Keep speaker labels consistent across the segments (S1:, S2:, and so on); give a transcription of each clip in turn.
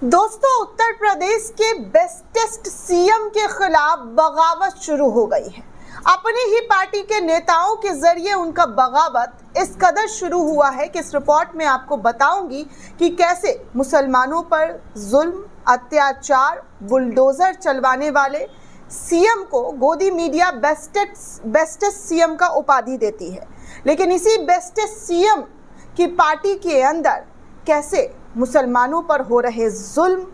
S1: दोस्तों, उत्तर प्रदेश के bestest CM के खिलाफ बगावत शुरू हो गई है। अपनी ही पार्टी के नेताओं के जरिए उनका बगावत इस कदर शुरू हुआ है कि इस रिपोर्ट में आपको बताऊंगी कि कैसे मुसलमानों पर जुल्म, अत्याचार, बुलडोजर चलवाने वाले सीएम को गोदी मीडिया बेस्टेस्ट सीएम का उपाधि देती है। लेकिन इसी बेस्टेस्ट सीएम की पार्टी के अंदर कैसे मुसलमानों पर हो रहे जुल्म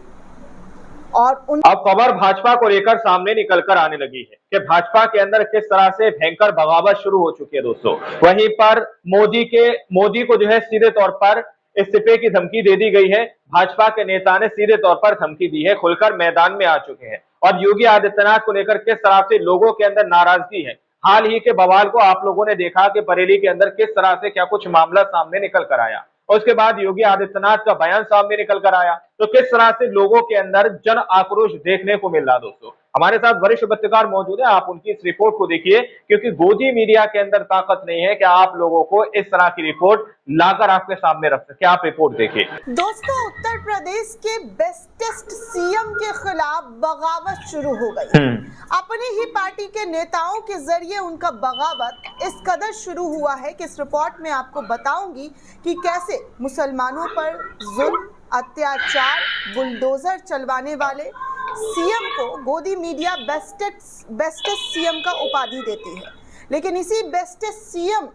S1: और
S2: अब खबर भाजपा को लेकर सामने निकलकर आने लगी है कि भाजपा के अंदर किस तरह से भयंकर बगावत शुरू हो चुकी है। दोस्तों, वहीं पर मोदी को जो है सीधे तौर पर इस्तीफे की धमकी दे दी गई है। भाजपा के नेता ने सीधे तौर पर धमकी दी है, खुलकर मैदान में आ चुके हैं और योगी आदित्यनाथ को लेकर किस तरह से लोगों के अंदर नाराजगी है। हाल ही के बवाल को आप लोगों ने देखा कि बरेली के अंदर किस तरह से क्या कुछ मामला सामने निकल कर आया। उसके बाद योगी आदित्यनाथ का बयान सामने निकल कर आया, तो किस तरह से लोगों के अंदर जन आक्रोश देखने को मिल रहा। दोस्तों, हमारे साथ वरिष्ठ पत्रकार मौजूद है, आप उनकी इस रिपोर्ट को देखिए, क्योंकि गोदी मीडिया के अंदर ताकत नहीं है कि आप लोगों को इस तरह की रिपोर्ट लाकर आपके सामने रख सके। आप रिपोर्ट देखिए।
S1: दोस्तों, उत्तर प्रदेश के बेस्टेस्ट सीएम के खिलाफ बगावत शुरू हो गई। अपनी ही पार्टी के नेताओं के जरिए उनका बगावत इस कदर शुरू हुआ है कि इस रिपोर्ट में आपको बताऊंगी कि कैसे मुसलमानों पर जुल्म, अत्याचार, बुलडोजर चलवाने वाले सीएम को गोदी मीडिया बेस्टेस्ट सीएम का उपाधि देती है। लेकिन इसी बेस्टेस्ट सीएम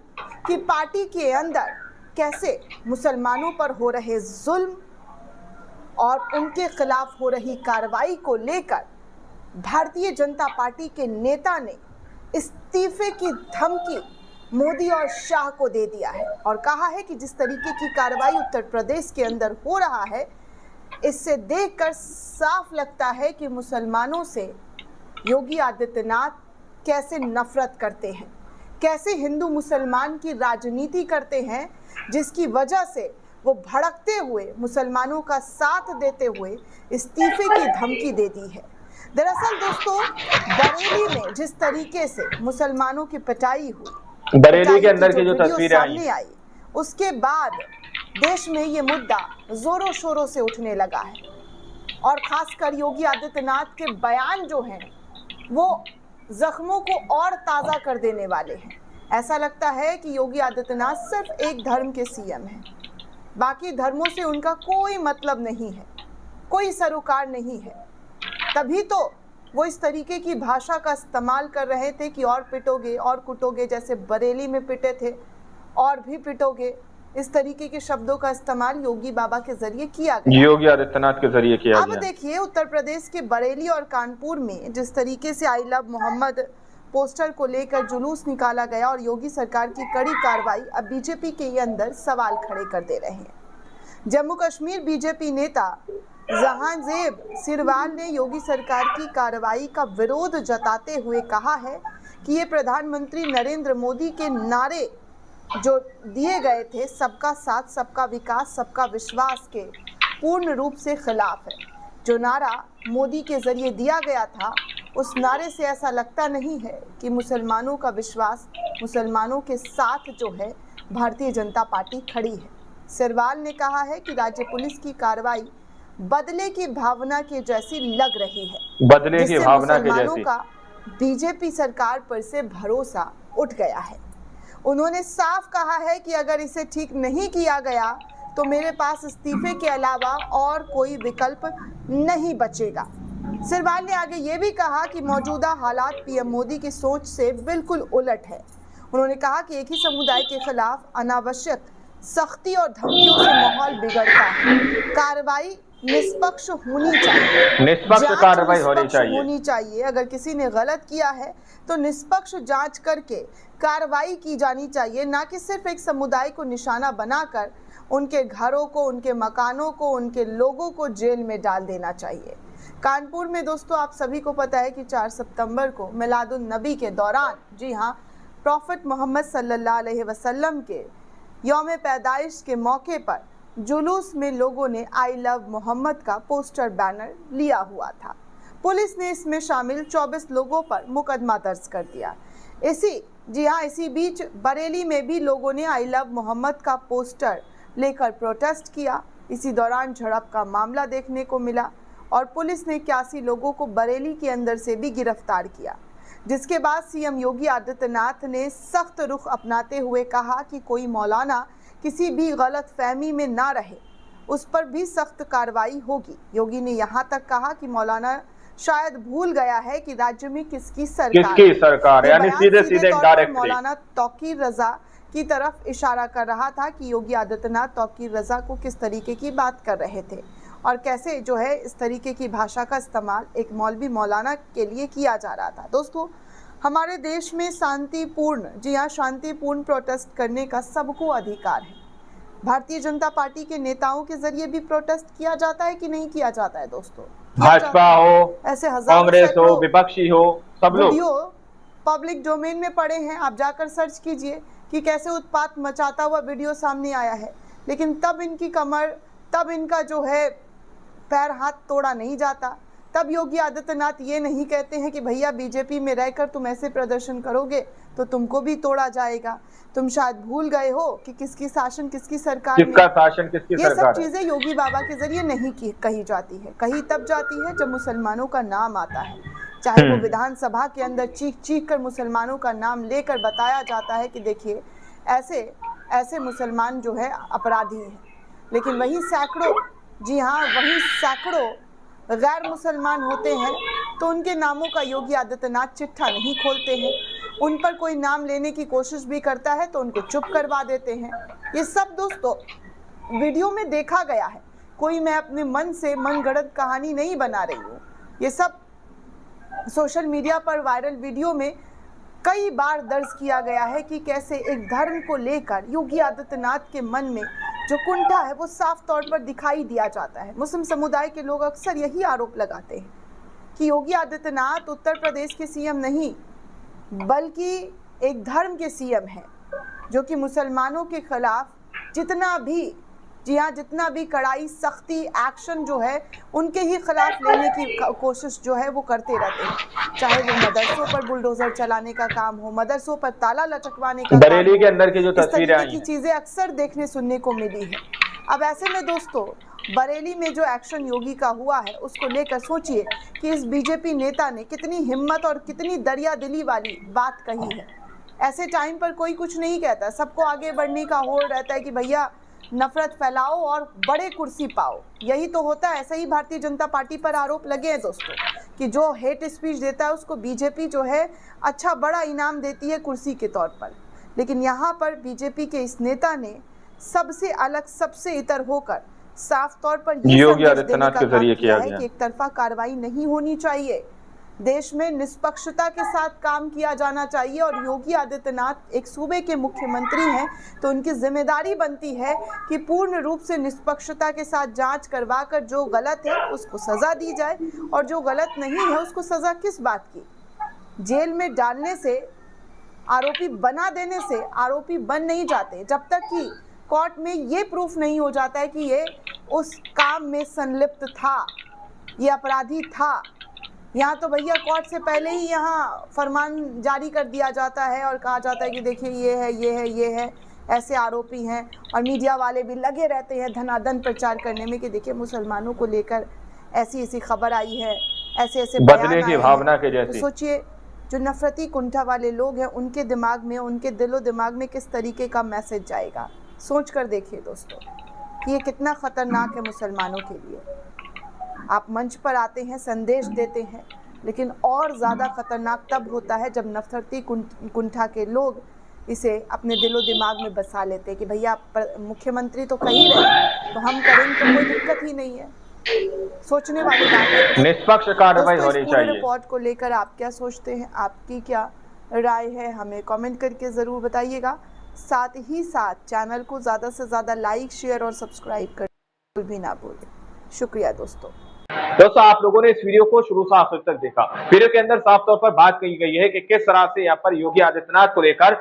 S1: की पार्टी के अंदर कैसे मुसलमानों पर हो रहे जुल्म और उनके खिलाफ हो रही कार्रवाई को लेकर भारतीय जनता पार्टी के नेता ने इस्तीफे की धमकी मोदी और शाह को दे दिया है और कहा है कि जिस तरीके की कार्रवाई उत्तर प्रदेश के अंदर हो रहा है, इससे देखकर साफ लगता है कि मुसलमानों से योगी आदित्यनाथ कैसे नफरत करते हैं, कैसे हिंदू मुसलमान की राजनीति करते हैं, जिसकी वजह से वो भड़कते हुए मुसलमानों का साथ देते हुए इस्तीफे की धमकी दे दी है। दरअसल दोस्तों, बरेली में जिस तरीके से मुसलमानों की पिटाई हुई,
S2: बरेली के अंदर की जो तस्वीरें
S1: सामने आई, उसके बाद देश में ये मुद्दा जोरों शोरों से उठने लगा है और खासकर योगी आदित्यनाथ के बयान जो हैं वो जख्मों को और ताज़ा कर देने वाले हैं। ऐसा लगता है कि योगी आदित्यनाथ सिर्फ एक धर्म के सीएम हैं, बाकी धर्मों से उनका कोई मतलब नहीं है, कोई सरोकार नहीं है। तभी तो वो इस तरीके की भाषा का इस्तेमाल कर रहे थे कि और पिटोगे और कुटोगे, जैसे बरेली में पिटे थे और भी पिटोगे। इस तरीके के शब्दों का इस्तेमाल योगी बाबा के जरिए किया गया, योगी
S2: आदित्यनाथ के जरिए किया गया।
S1: अब देखिए, उत्तर प्रदेश के बरेली और कानपुर में जिस तरीके से आई लव मोहम्मद पोस्टर को लेकर जुलूस निकाला गया और योगी सरकार की कड़ी कार्रवाई अब बीजेपी के अंदर सवाल खड़े कर दे रहे हैं। जम्मू कश्मीर बीजेपी नेता जहांजेब सिरवाल ने योगी सरकार की कार्रवाई का विरोध जताते हुए कहा है कि ये प्रधानमंत्री नरेंद्र मोदी के नारे जो दिए गए थे, सबका साथ, सबका विकास, सबका विश्वास, के पूर्ण रूप से खिलाफ है। जो नारा मोदी के जरिए दिया गया था, उस नारे से ऐसा लगता नहीं है कि मुसलमानों का विश्वास, मुसलमानों के साथ जो है भारतीय जनता पार्टी खड़ी है। सिरवाल ने कहा है कि राज्य पुलिस की कार्रवाई बदले की भावना के जैसी लग रही है,
S2: बदले की भावना के जैसी।
S1: का बीजेपी सरकार पर से भरोसा उठ गया है। उन्होंने साफ कहा है कि अगर इसे ठीक नहीं किया गया तो मेरे पास इस्तीफे के अलावा और कोई विकल्प नहीं बचेगा। सिरवाल ने आगे ये भी कहा कि मौजूदा हालात पीएम मोदी की सोच से बिल्कुल उलट है। उन्होंने कहा कि एक ही समुदाय के खिलाफ अनावश्यक सख्ती और धमकियों से माहौल बिगड़ता है। कार्रवाई निष्पक्ष होनी चाहिए,
S2: निष्पक्ष कार्रवाई
S1: होनी चाहिए। अगर किसी ने गलत किया है तो निष्पक्ष जांच करके कार्रवाई की जानी चाहिए, ना कि सिर्फ एक समुदाय को निशाना बनाकर उनके घरों को, उनके मकानों को, उनके लोगों को जेल में डाल देना चाहिए। कानपुर में दोस्तों, आप सभी को पता है कि 4 सितंबर को मिलादुन नबी के दौरान, जी हाँ, प्रॉफिट मोहम्मद सल्लल्लाहु अलैहि वसल्लम के यौम पैदाइश के मौके पर जुलूस में लोगों ने आई लव मोहम्मद का पोस्टर बैनर लिया हुआ था। पुलिस ने इसमें शामिल 24 लोगों पर मुकदमा दर्ज कर दिया। इसी बीच बरेली में भी लोगों ने आई लव मोहम्मद का पोस्टर लेकर प्रोटेस्ट किया। इसी दौरान झड़प का मामला देखने को मिला और पुलिस ने 81 लोगों को बरेली के अंदर से भी गिरफ्तार किया, जिसके बाद सीएम योगी आदित्यनाथ ने सख्त रुख अपनाते हुए कहा कि कोई मौलाना किसी भी गलत फहमी में ना रहे, उस पर भी सख्त कार्रवाई होगी। योगी ने यहाँ तक कहा कि मौलाना शायद भूल गया है कि राज्य में किसकी सरकार है, यानी सीधे डायरेक्ट मौलाना तौकीर रजा की तरफ इशारा कर रहा था कि योगी आदित्यनाथ तौकीर रजा को किस तरीके की बात कर रहे थे और कैसे जो है इस तरीके की भाषा का इस्तेमाल एक मौलवी मौलाना के लिए किया जा रहा था। दोस्तों, हमारे देश में शांतिपूर्ण, जी हाँ, शांतिपूर्ण प्रोटेस्ट करने का सबको अधिकार है। भारतीय जनता पार्टी के नेताओं के जरिए भी प्रोटेस्ट किया जाता है कि नहीं किया जाता है दोस्तों?
S2: भाजपा हो,
S1: ऐसे
S2: कांग्रेस हो, विपक्षी हो, सब लोग
S1: वीडियो पब्लिक डोमेन में पड़े हैं। आप जाकर सर्च कीजिए कि कैसे उत्पात मचाता हुआ वीडियो सामने आया है, लेकिन तब इनकी कमर, तब इनका जो है पैर हाथ तोड़ा नहीं जाता। तब योगी आदित्यनाथ ये नहीं कहते हैं कि भैया बीजेपी में रहकर तुम ऐसे प्रदर्शन करोगे तो तुमको भी तोड़ा जाएगा। तुम शायद भूल गए हो कि किसकी शासन, किसकी सरकार,
S2: किसका शासन, किसकी
S1: ये
S2: सरकार।
S1: सब चीजें योगी बाबा के जरिए नहीं कही जाती है। कही तब जाती है जब मुसलमानों का नाम आता है, चाहे वो विधानसभा के अंदर चीख चीख कर मुसलमानों का नाम लेकर बताया जाता है कि देखिए ऐसे ऐसे मुसलमान जो है अपराधी हैं। लेकिन वही सैकड़ों, जी हाँ, वही सैकड़ों गैर मुसलमान होते हैं तो उनके नामों का योगी आदित्यनाथ चिट्ठा नहीं खोलते हैं। उन पर कोई नाम लेने की कोशिश भी करता है तो उनको चुप करवा देते हैं। ये सब दोस्तों वीडियो में देखा गया है, कोई मैं अपने मन से मनगढ़ंत कहानी नहीं बना रही हूँ। ये सब सोशल मीडिया पर वायरल वीडियो में कई बार दर्ज किया गया है कि कैसे एक धर्म को लेकर योगी आदित्यनाथ के मन में जो कुंठा है वो साफ तौर पर दिखाई दिया जाता है। मुस्लिम समुदाय के लोग अक्सर यही आरोप लगाते हैं कि योगी आदित्यनाथ उत्तर प्रदेश के सीएम नहीं बल्कि एक धर्म के सीएम हैं, जो कि मुसलमानों के खिलाफ जितना भी, जी हाँ, जितना भी कड़ाई सख्ती एक्शन जो है उनके ही खिलाफ लेने की कोशिश जो है वो करते रहते हैं। चाहे वो मदरसों पर बुलडोजर चलाने का काम हो, मदरसों पर ताला लटकवाने का
S2: बरेली के अंदर की जो तस्वीरें आई
S1: हैं, चीजें अक्सर देखने सुनने को मिली है। अब ऐसे में दोस्तों बरेली में जो एक्शन योगी का हुआ है उसको लेकर सोचिए कि इस बीजेपी नेता ने कितनी हिम्मत और कितनी दरिया दिली वाली बात कही है। ऐसे टाइम पर कोई कुछ नहीं कहता, सबको आगे बढ़ने का होड़ रहता है कि भैया नफरत फैलाओ और बड़े कुर्सी पाओ। यही तो होता है। ऐसा ही भारतीय जनता पार्टी पर आरोप लगे हैं दोस्तों कि जो हेट स्पीच देता है उसको बीजेपी जो है अच्छा बड़ा इनाम देती है कुर्सी के तौर पर। लेकिन यहाँ पर बीजेपी के इस नेता ने सबसे अलग, सबसे इतर होकर साफ तौर पर
S2: योगी आदित्यनाथ के जरिए किया गया
S1: कि एक तरफा कार्रवाई नहीं होनी चाहिए, देश में निष्पक्षता के साथ काम किया जाना चाहिए। और योगी आदित्यनाथ एक सूबे के मुख्यमंत्री हैं तो उनकी जिम्मेदारी बनती है कि पूर्ण रूप से निष्पक्षता के साथ जांच करवाकर जो गलत है उसको सजा दी जाए और जो गलत नहीं है उसको सजा किस बात की। जेल में डालने से, आरोपी बना देने से आरोपी बन नहीं जाते जब तक कि कोर्ट में ये प्रूफ नहीं हो जाता है कि ये उस काम में संलिप्त था, ये अपराधी था। यहाँ तो भैया कोर्ट से पहले ही यहाँ फरमान जारी कर दिया जाता है और कहा जाता है कि देखिए ये है, ये है, ये है, ऐसे आरोपी हैं। और मीडिया वाले भी लगे रहते हैं धनाधन प्रचार करने में कि देखिए मुसलमानों को लेकर ऐसी ऐसी खबर आई है, ऐसे ऐसे
S2: बदले की भावना के जैसी।
S1: तो सोचिए जो नफरती कुंठा वाले लोग हैं उनके दिमाग में, उनके दिलो दिमाग में किस तरीके का मैसेज जाएगा। सोच कर देखिए दोस्तों कि ये कितना खतरनाक है मुसलमानों के लिए। आप मंच पर आते हैं, संदेश देते हैं, लेकिन और ज़्यादा खतरनाक तब होता है जब नफरती कुंठा के लोग इसे अपने दिलो दिमाग में बसा लेते हैं कि भैया मुख्यमंत्री तो कह ही रहे तो हम करेंगे तो कोई दिक्कत ही नहीं है। सोचने वाली बात है।
S2: निष्पक्ष कार्रवाई होनी चाहिए।
S1: रिपोर्ट को लेकर आप क्या सोचते हैं, आपकी क्या राय है, हमें कमेंट करके ज़रूर बताइएगा। साथ ही साथ चैनल को ज़्यादा से ज़्यादा लाइक, शेयर और सब्सक्राइब कर भी ना भूलें। शुक्रिया दोस्तों।
S2: आप लोगों ने इस वीडियो को शुरू से आखिर तक देखा। वीडियो के अंदर साफ तौर पर बात कही गई है कि किस तरह से यहाँ पर योगी आदित्यनाथ को लेकर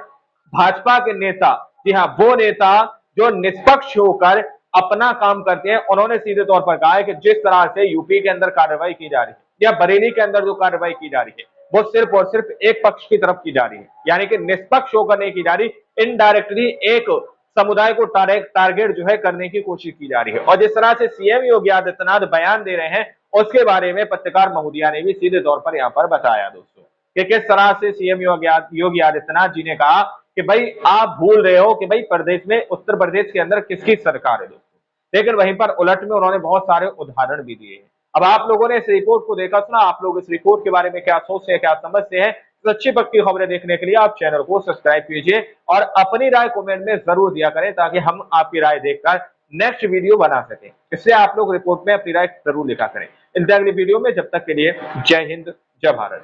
S2: भाजपा के नेता, जी हाँ, वो नेता जो निष्पक्ष होकर अपना काम करते हैं, उन्होंने सीधे तौर पर कहा है कि जिस तरह से यूपी के अंदर कार्रवाई की जा रही है या बरेली के अंदर जो कार्रवाई की जा रही है वो सिर्फ और सिर्फ एक पक्ष की तरफ की जा रही है, यानी कि निष्पक्ष होकर नहीं की जा रही। इनडायरेक्टली एक समुदाय को टारगेट जो है करने की कोशिश की जा रही है। और जिस तरह से सीएम योगी आदित्यनाथ बयान दे रहे हैं उसके बारे में पत्रकार महोदया ने भी सीधे तौर पर यहाँ पर बताया दोस्तों कि किस तरह से सीएम योगी आदित्यनाथ जी ने कहा कि भाई आप भूल रहे हो कि भाई प्रदेश में, उत्तर प्रदेश के अंदर किसकी सरकार है दोस्तों। लेकिन वहीं पर उलट में उन्होंने बहुत सारे उदाहरण भी दिए हैं। अब आप लोगों ने इस रिपोर्ट को देखा सुना, आप लोग इस रिपोर्ट के बारे में क्या सोचते हैं, क्या समझते हैं? अच्छी पक्की खबरें देखने के लिए आप चैनल को सब्सक्राइब कीजिए और अपनी राय कमेंट में जरूर दिया करें ताकि हम आपकी राय देखकर नेक्स्ट वीडियो बना सकें। इससे आप लोग रिपोर्ट में अपनी राय जरूर लिखा करें। इस अगली वीडियो में, जब तक के लिए जय हिंद, जय भारत।